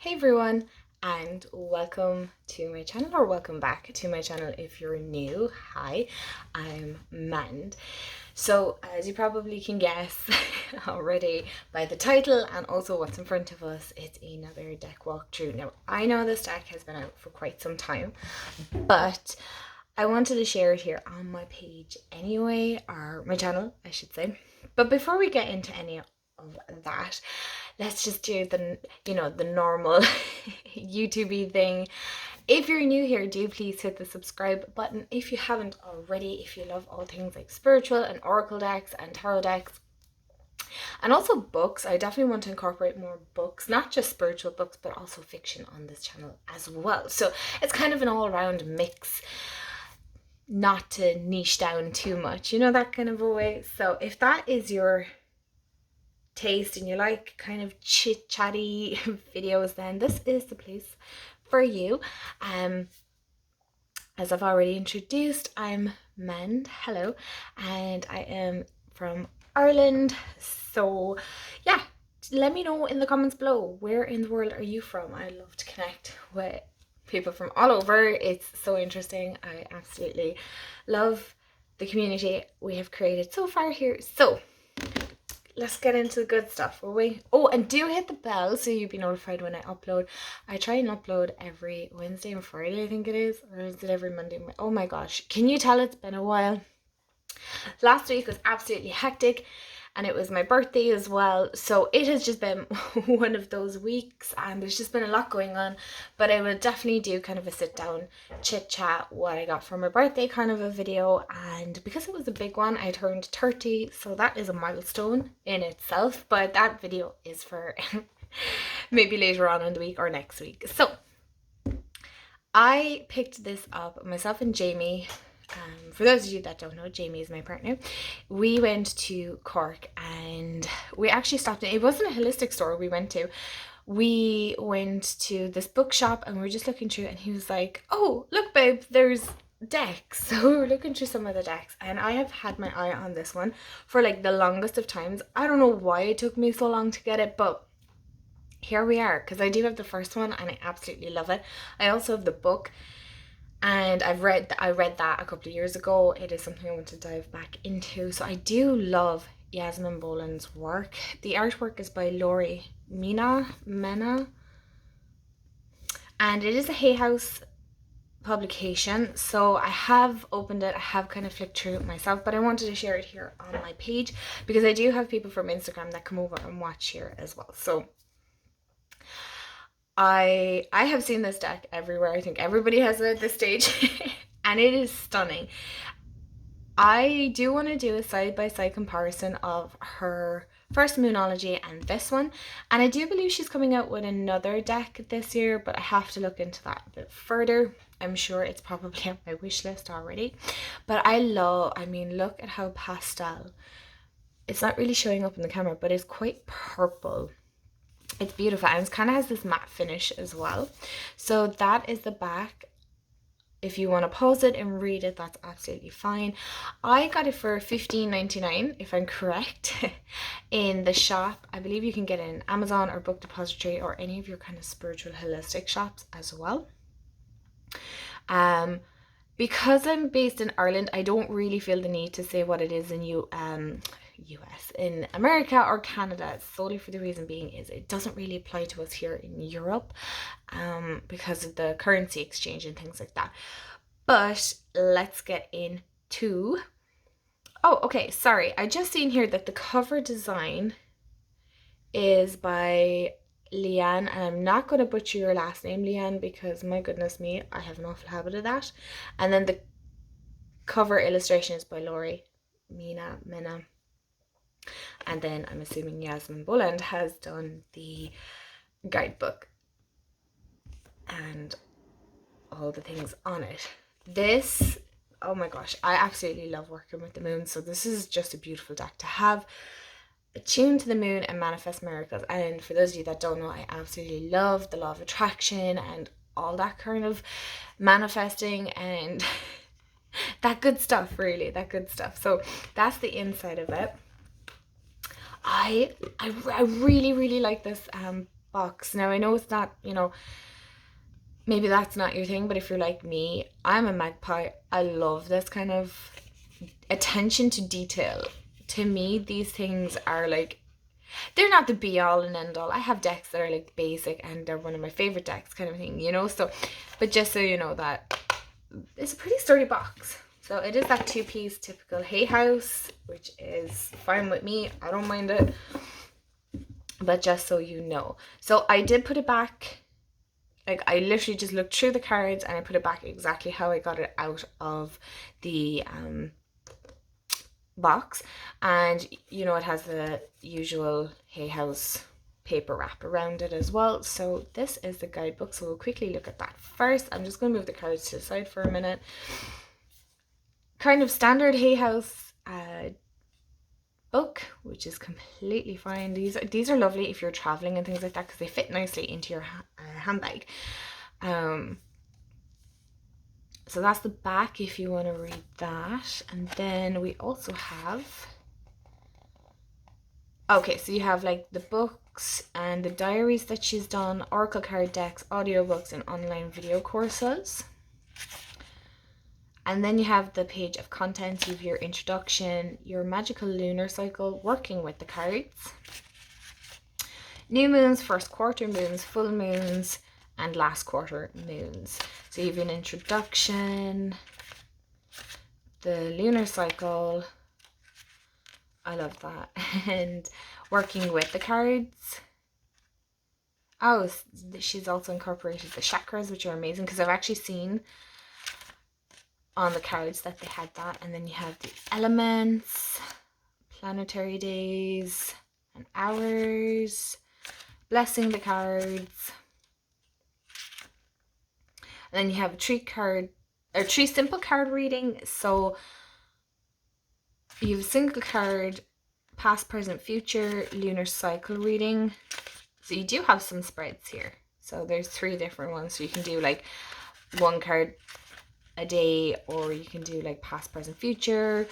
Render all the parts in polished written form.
Hey everyone, and welcome to my channel, or welcome back to my channel if you're new. Hi, I'm Mand. So as you probably can guess already by the title and also what's in front of us, it's another deck walkthrough. Now I know this deck has been out for quite some time, but I wanted to share it here on my page anyway, or my channel I should say. But before we get into any of that, let's just do the normal YouTube thing. If you're new here, do please hit the subscribe button if you haven't already. If you love all things like spiritual and oracle decks and tarot decks, and also books, I definitely want to incorporate more books, not just spiritual books, but also fiction on this channel as well. So it's kind of an all-around mix, not to niche down too much, that kind of a way. So if that is your taste and you like kind of chit chatty videos, then this is the place for you. As I've already introduced, I'm Mend. Hello, and I am from Ireland. So yeah, let me know in the comments below, where in the world are you from? I love to connect with people from all over. It's so interesting. I absolutely love the community we have created so far here. So let's get into the good stuff, will we? Oh, and do hit the bell so you'll be notified when I upload. I try and upload every Wednesday and Friday, I think it is. Or is it every Monday? Oh my gosh. Can you tell it's been a while? Last week was absolutely hectic, and it was my birthday as well, so it has just been one of those weeks, and there's just been a lot going on. But I will definitely do kind of a sit down chit chat, what I got for my birthday kind of a video. And because it was a big one, I turned 30, so that is a milestone in itself, but that video is for maybe later on in the week or next week. So I picked this up, myself and Jamie. For those of you that don't know, Jamie is my partner. We went to Cork and we actually stopped in, it wasn't a holistic store we went to. We went to this bookshop and we were just looking through, and he was like, oh, look babe, there's decks. So we were looking through some of the decks, and I have had my eye on this one for like the longest of times. I don't know why it took me so long to get it, but here we are, because I do have the first one and I absolutely love it. I also have the book, and I read that a couple of years ago. It is something I want to dive back into. So I do love Yamin Boland's work. The artwork is by Lori Mena, and it is a Hay House publication. So I have opened it, I have kind of flicked through it myself, but I wanted to share it here on my page because I do have people from Instagram that come over and watch here as well. So I have seen this deck everywhere. I think everybody has it at this stage and it is stunning. I do want to do a side-by-side comparison of her first Moonology and this one, and I do believe she's coming out with another deck this year, but I have to look into that a bit further. I'm sure it's probably on my wish list already, but I mean, look at how pastel. It's not really showing up in the camera, but it's quite purple. It's beautiful, and it kind of has this matte finish as well. So that is the back. If you want to pause it and read it, that's absolutely fine. I got it for $15.99 if I'm correct in the shop. I believe you can get it in Amazon or Book Depository or any of your kind of spiritual holistic shops as well. Because I'm based in Ireland, I don't really feel the need to say what it is in US, in America or Canada, solely for the reason being is it doesn't really apply to us here in Europe, because of the currency exchange and things like that. But let's get into, oh okay, sorry, I just seen here that the cover design is by Leanne, and I'm not going to butcher your last name, Leanne, because my goodness me, I have an awful habit of that. And then the cover illustration is by Lori Mena. And then I'm assuming Yamin Boland has done the guidebook and all the things on it. This, oh my gosh, I absolutely love working with the moon. So this is just a beautiful deck to have. Attune to the moon and manifest miracles. And for those of you that don't know, I absolutely love the law of attraction and all that kind of manifesting and that good stuff, really, that good stuff. So that's the inside of it. I really like this box. Now I know it's not, maybe that's not your thing, but if you're like me, I'm a magpie. I love this kind of attention to detail. To me, these things are like, they're not the be all and end all. I have decks that are like basic and they're one of my favorite decks kind of thing, so, but just so you know that it's a pretty sturdy box. So it is that 2-piece typical Hay House, which is fine with me. I don't mind it, but just so you know. So I did put it back, like I literally just looked through the cards and I put it back exactly how I got it out of the box. And it has the usual Hay House paper wrap around it as well. So this is the guidebook, so we'll quickly look at that first. I'm just going to move the cards to the side for a minute. Kind of standard Hay House book, which is completely fine. These are lovely if you're traveling and things like that, because they fit nicely into your handbag. So that's the back if you want to read that. And then we also have, okay, so you have like the books and the diaries that she's done, oracle card decks, audiobooks, and online video courses. And then you have the page of contents. You have your introduction, your magical lunar cycle, working with the cards, new moons, first quarter moons, full moons, and last quarter moons. So you have an introduction, the lunar cycle, I love that, and working with the cards. Oh, she's also incorporated the chakras, which are amazing, because I've actually seen on the cards that they had that. And then you have the elements, planetary days and hours, blessing the cards. And then you have a three simple card reading. So you have a single card, past, present, future, lunar cycle reading. So you do have some spreads here. So there's 3 different ones. So you can do like 1 card a day, or you can do like past, present, future.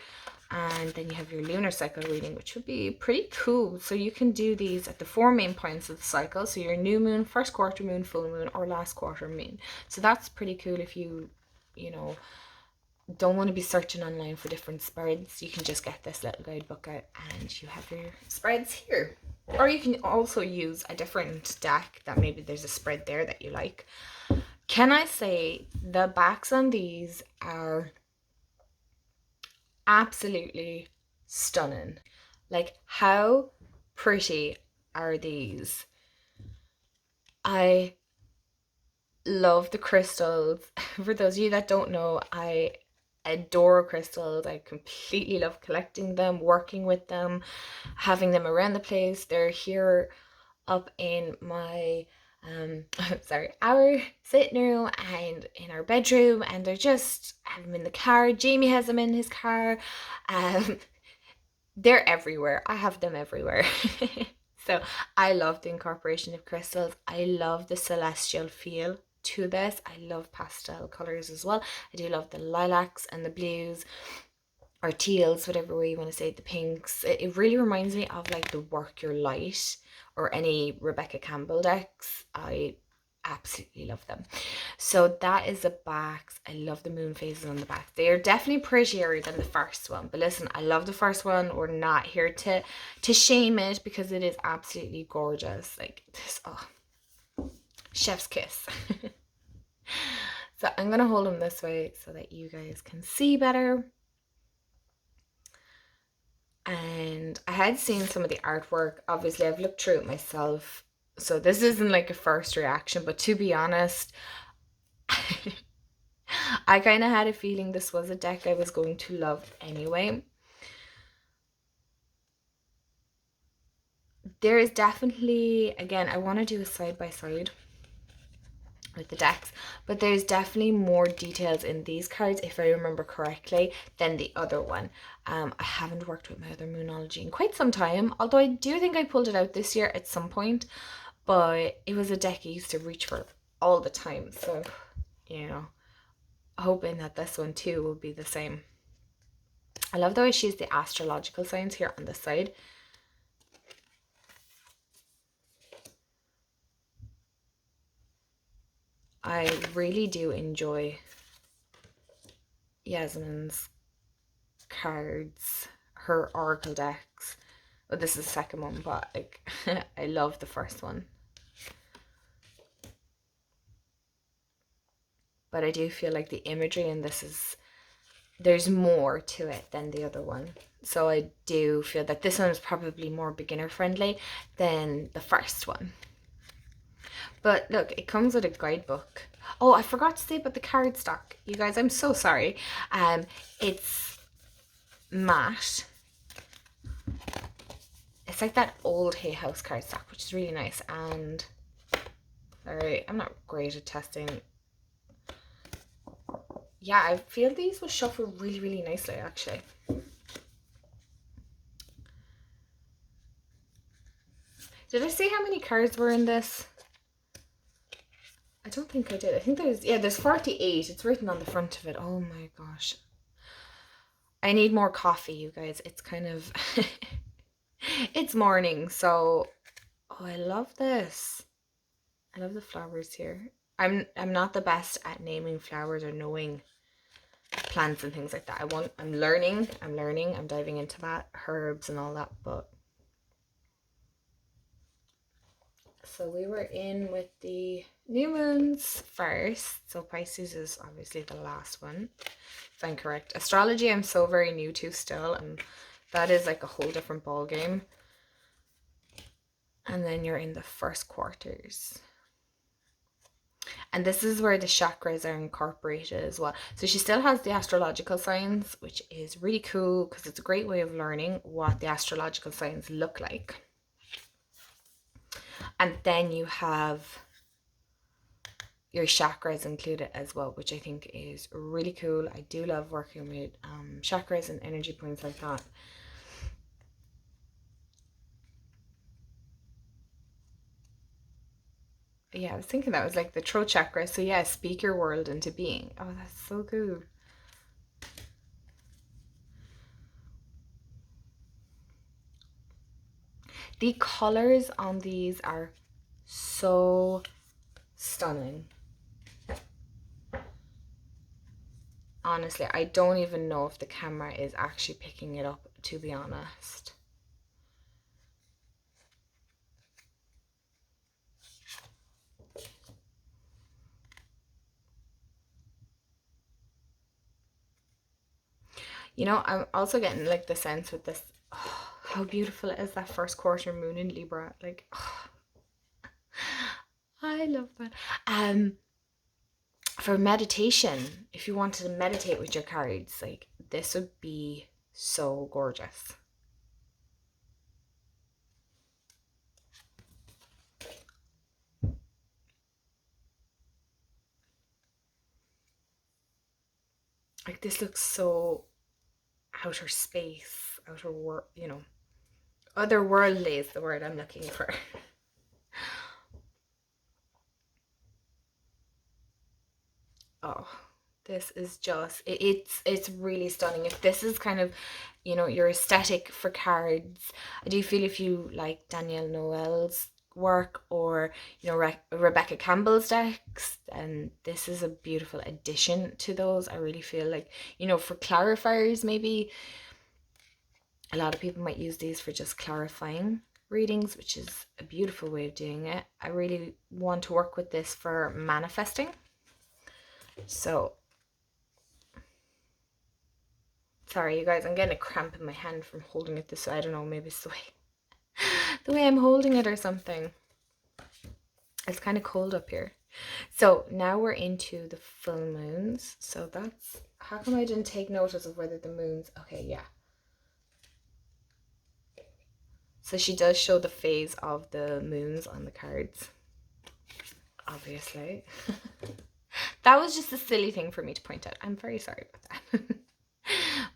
And then you have your lunar cycle reading, which would be pretty cool. So you can do these at the 4 main points of the cycle. So your new moon, first quarter moon, full moon, or last quarter moon. So that's pretty cool if you don't want to be searching online for different spreads. You can just get this little guidebook out and you have your spreads here. Or you can also use a different deck that maybe there's a spread there that you like. Can I say the backs on these are absolutely stunning. Like, how pretty are these? I love the crystals. For those of you that don't know, I adore crystals. I completely love collecting them, working with them, having them around the place. They're here up in my our sitting room and in our bedroom, and they're just, I have them in the car. Jamie has them in his car. They're everywhere. I have them everywhere. So I love the incorporation of crystals. I love the celestial feel to this. I love pastel colors as well. I do love the lilacs and the blues, or teals, whatever way you want to say it, the pinks. It really reminds me of like the Work Your Light or any Rebecca Campbell decks. I absolutely love them. So that is the backs. I love the moon phases on the back. They are definitely prettier than the first one, but listen, I love the first one. We're not here to shame it, because it is absolutely gorgeous. Like this, oh, chef's kiss. So I'm gonna hold them this way so that you guys can see better. And I had seen some of the artwork. Obviously, I've looked through it myself, so this isn't like a first reaction, but to be honest, I kind of had a feeling this was a deck I was going to love anyway. There is definitely, again, I want to do a side-by-side with the decks, but there's definitely more details in these cards, if I remember correctly, than the other one. I haven't worked with my other Moonology in quite some time, although I do think I pulled it out this year at some point, but it was a deck I used to reach for all the time. So, hoping that this one too will be the same. I love the way she used the astrological signs here on the side. I really do enjoy Yasmin's cards, her oracle decks. Well, this is the second one, but like I love the first one. But I do feel like the imagery in this is, there's more to it than the other one. So I do feel that this one is probably more beginner friendly than the first one. But look, it comes with a guidebook. Oh, I forgot to say about the cardstock. You guys, I'm so sorry. It's matte. It's like that old Hay House cardstock, which is really nice. And sorry, I'm not great at testing. Yeah, I feel these will shuffle really, really nicely, actually. Did I say how many cards were in this? I don't think I did. I think there's 48. It's written on the front of it. Oh my gosh. I need more coffee, you guys. It's kind of it's morning, so oh, I love this. I love the flowers here. I'm not the best at naming flowers or knowing plants and things like that. I'm learning. I'm diving into that, herbs and all that, but so we were in with the new moons first. So Pisces is obviously the last one, if I'm correct. Astrology I'm so very new to still, and that is like a whole different ball game. And then you're in the first quarters. And this is where the chakras are incorporated as well. So she still has the astrological signs, which is really cool because it's a great way of learning what the astrological signs look like. And then you have your chakras included as well, which I think is really cool. I do love working with chakras and energy points like that. Yeah, I was thinking that was like the throat chakra. So yeah, speak your world into being. Oh, that's so cool. The colors on these are so stunning. Honestly, I don't even know if the camera is actually picking it up, to be honest. You know, I'm also getting like the sense with this, oh, how beautiful it is, that first quarter moon in Libra. Like, oh, I love that. For meditation, if you wanted to meditate with your cards, like this would be so gorgeous. Like this looks so outer space, outer world, you know, otherworldly is the word I'm looking for. Oh, this is just it's really stunning. If this is kind of, you know, your aesthetic for cards, I do feel if you like Danielle Noel's work or, you know, Rebecca Campbell's decks, and this is a beautiful addition to those. I really feel like, you know, for clarifiers, maybe a lot of people might use these for just clarifying readings, which is a beautiful way of doing it. I really want to work with this for manifesting. So sorry, you guys, I'm getting a cramp in my hand from holding it this way. I don't know, maybe it's the way I'm holding it or something. It's kind of cold up here. So now we're into the full moons. So that's, how come I didn't take notice of whether the moons, okay, yeah. So she does show the phase of the moons on the cards, obviously. That was just a silly thing for me to point out. I'm very sorry about that.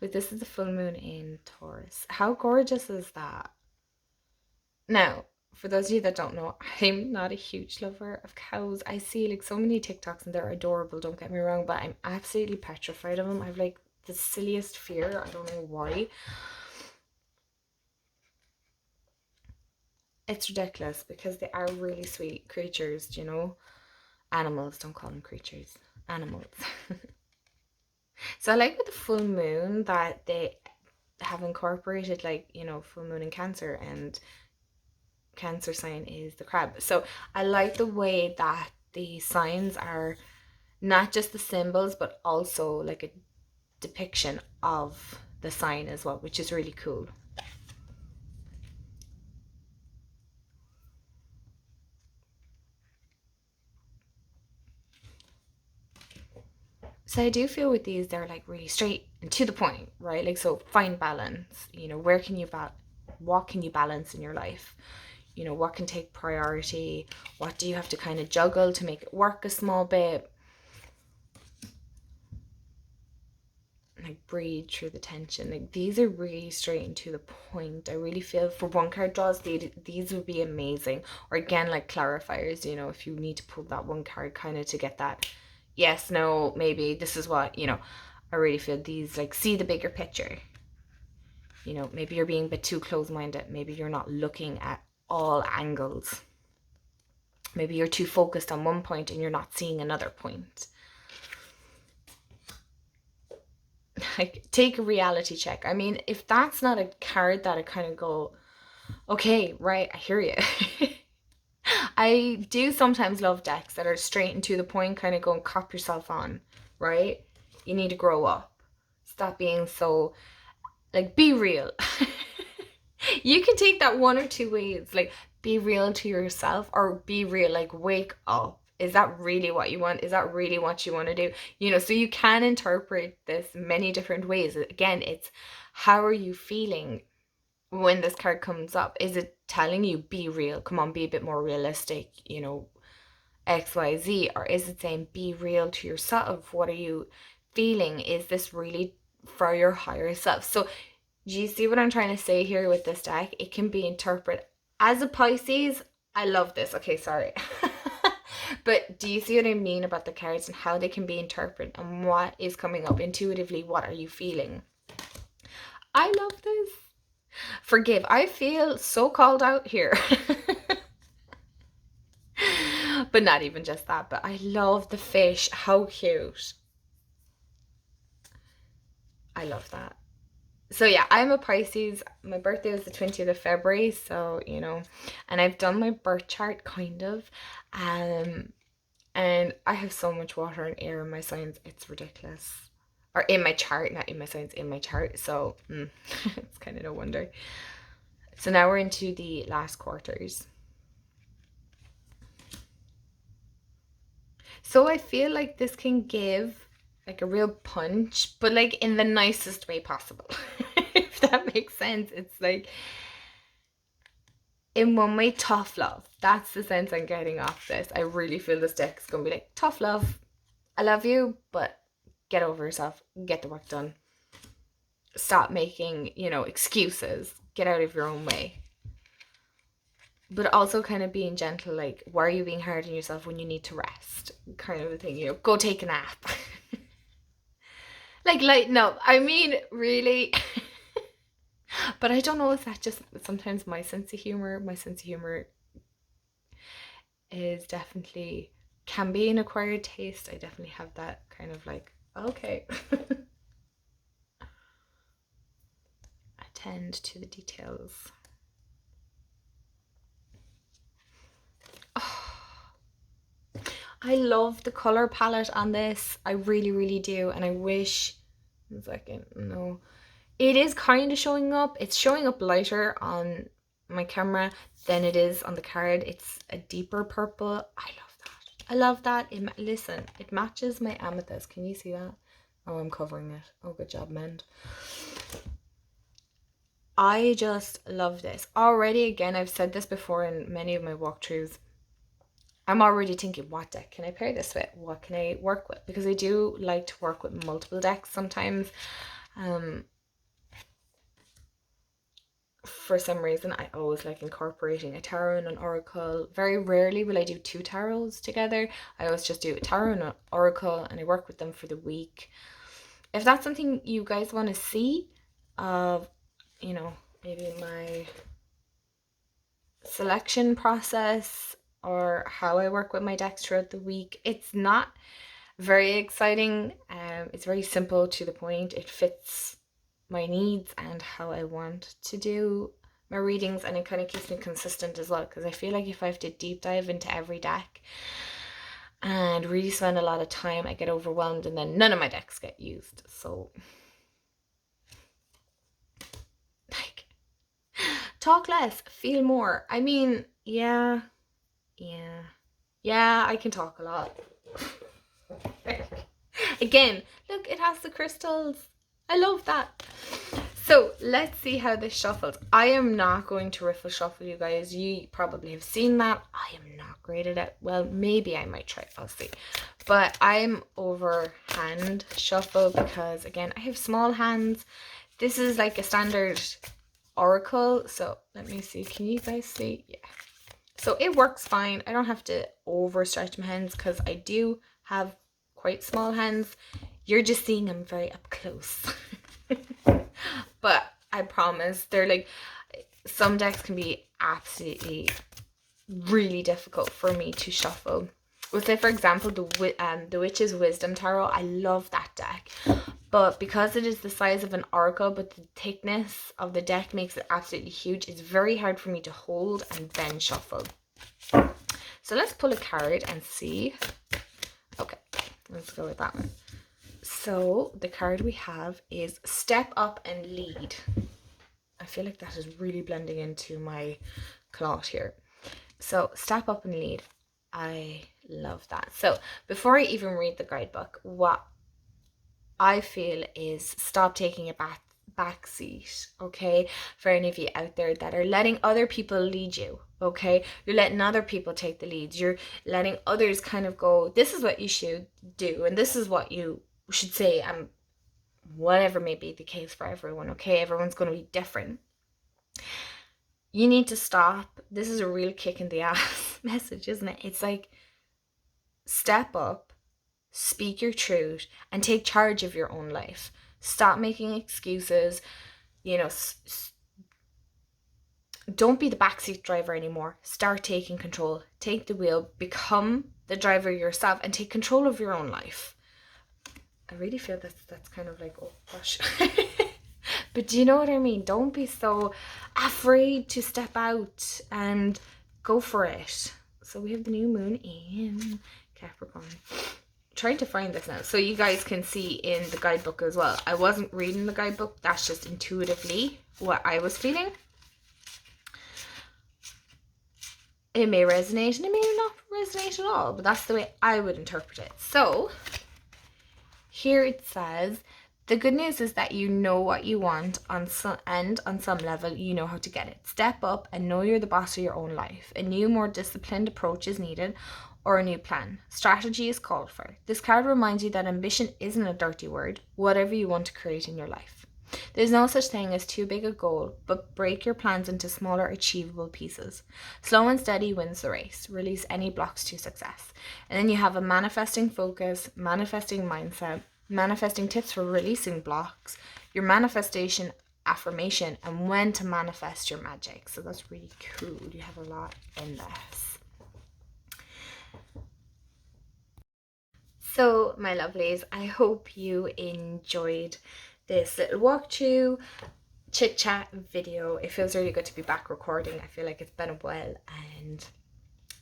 But this is the full moon in Taurus. How gorgeous is that? Now, for those of you that don't know, I'm not a huge lover of cows. I see like so many TikToks and they're adorable, don't get me wrong, but I'm absolutely petrified of them. I've like the silliest fear. I don't know why. It's ridiculous because they are really sweet creatures, you know. animals, don't call them creatures, animals. So I like with the full moon that they have incorporated, like, you know, full moon in Cancer, and Cancer sign is the crab. So I like the way that the signs are not just the symbols, but also like a depiction of the sign as well, which is really cool. So I do feel with these, they're like really straight and to the point, right? Like, so find balance. You know, where can you what can you balance in your life? You know, what can take priority? What do you have to kind of juggle to make it work a small bit? Like, breathe through the tension. Like, these are really straight and to the point. I really feel for one card draws, these would be amazing. Or again, like clarifiers, you know, if you need to pull that one card kind of to get that yes, no, maybe this is what, you know. I really feel these, like, see the bigger picture. You know, maybe you're being a bit too close-minded. Maybe you're not looking at all angles. Maybe you're too focused on one point and you're not seeing another point. Like, take a reality check. I mean, if that's not a card that I kind of go, okay, right, I hear you. I do sometimes love decks that are straight and to the point, kind of go and cop yourself on, right? You need to grow up. Stop being so, like, be real. You can take that one or two ways, like, be real to yourself, or be real, like, wake up. Is that really what you want? Is that really what you want to do? You know, so you can interpret this many different ways. Again, it's how are you feeling when this card comes up? Is it telling you be real? Come on, be a bit more realistic, you know, XYZ? Or is it saying be real to yourself? What are you feeling? Is this really for your higher self? So do you see what I'm trying to say here with this deck? It can be interpreted as a Pisces. I love this. Okay, sorry. But do you see what I mean about the cards and how they can be interpreted and what is coming up intuitively? What are you feeling? I love this. Forgive. I feel so called out here. But not even just that. But I love the fish. How cute. I love that. So yeah, I'm a Pisces. My birthday was the 20th of February, so, you know, and I've done my birth chart kind of. And I have so much water and air in my signs, it's ridiculous. Or in my chart, not in my signs, in my chart. So it's kind of no wonder. So now we're into the last quarters. So I feel like this can give like a real punch, but like in the nicest way possible. If that makes sense. It's like, in one way, tough love. That's the sense I'm getting off this. I really feel this deck is going to be like, tough love. I love you, but get over yourself. Get the work done. Stop making, you know, excuses. Get out of your own way. But also kind of being gentle, like, why are you being hard on yourself when you need to rest? Kind of a thing, you know, go take a nap. Like, lighten up. I mean, really. But I don't know if that's just sometimes my sense of humor. My sense of humor is definitely, can be an acquired taste. I definitely have that kind of like, okay. Attend to the details. Oh, I love the color palette on this. I really, really do. And I wish, 1 second, no. It is kind of showing up. It's showing up lighter on my camera than it is on the card. It's a deeper purple. I love that. I love that. Listen, it matches my amethyst. Can you see that? Oh, I'm covering it. Oh, good job, Mend. I just love this. Already, again, I've said this before in many of my walkthroughs. I'm already thinking, what deck can I pair this with? What can I work with? Because I do like to work with multiple decks sometimes. For some reason, I always like incorporating a tarot and an oracle. Very rarely will I do 2 tarots together. I always just do a tarot and an oracle, and I work with them for the week. If that's something you guys want to see, you know, maybe my selection process or how I work with my decks throughout the week. It's not very exciting. It's very simple, to the point. It fits my needs and how I want to do my readings, and it kind of keeps me consistent as well, because I feel like if I have to deep dive into every deck and really spend a lot of time, I get overwhelmed and then none of my decks get used. So like, talk less, feel more. I mean, yeah, I can talk a lot. Again, look, it has the crystals. I love that. So let's see how this shuffles. I am not going to riffle shuffle, you guys. You probably have seen that. I am not great at it. Well, maybe I might try. I'll see. But I'm over hand shuffle because, again, I have small hands. This is like a standard oracle. So let me see. Can you guys see? Yeah. So it works fine. I don't have to overstretch my hands because I do have quite small hands. You're just seeing them very up close. But I promise, they're like, some decks can be absolutely really difficult for me to shuffle. Well, say for example, the Witch's Wisdom Tarot. I love that deck, but because it is the size of an oracle, but the thickness of the deck makes it absolutely huge, it's very hard for me to hold and then shuffle. So let's pull a card and see. Okay, let's go with that one. So the card we have is Step Up and Lead. I feel like that is really blending into my cloth here. So Step Up and Lead. I love that. So before I even read the guidebook, what I feel is stop taking a back seat, okay? For any of you out there that are letting other people lead you, okay? You're letting other people take the leads. You're letting others kind of go, this is what you should do, and this is what you should say, whatever may be the case for everyone, okay? Everyone's going to be different. You need to stop. This is a real kick in the ass message, isn't it? It's like, step up, speak your truth, and take charge of your own life. Stop making excuses. You know, don't be the backseat driver anymore. Start taking control. Take the wheel. Become the driver yourself and take control of your own life. I really feel that's kind of like, oh gosh. But do you know what I mean? Don't be so afraid to step out and go for it. So we have the new moon in Capricorn. Trying to find this now so you guys can see in the guidebook as well. I wasn't reading the guidebook. That's just intuitively what I was feeling. It may resonate and it may not resonate at all, but that's the way I would interpret it. So here it says, the good news is that you know what you want, and on some level you know how to get it. Step up and know you're the boss of your own life. A new, more disciplined approach is needed, or a new plan. Strategy is called for. This card reminds you that ambition isn't a dirty word, whatever you want to create in your life. There's no such thing as too big a goal, but break your plans into smaller, achievable pieces. Slow and steady wins the race. Release any blocks to success. And then you have a manifesting focus, manifesting mindset, manifesting tips for releasing blocks, your manifestation affirmation, and when to manifest your magic. So that's really cool. You have a lot in this. So my lovelies, I hope you enjoyed this little walkthrough chit chat video. It feels really good to be back recording. I feel like it's been a while and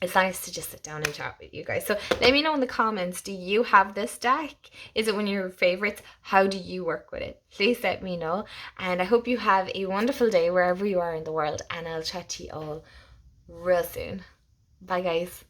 it's nice to just sit down and chat with you guys. So let me know in the comments, do you have this deck? Is it one of your favorites? How do you work with it? Please let me know. And I hope you have a wonderful day wherever you are in the world. And I'll chat to you all real soon. Bye guys.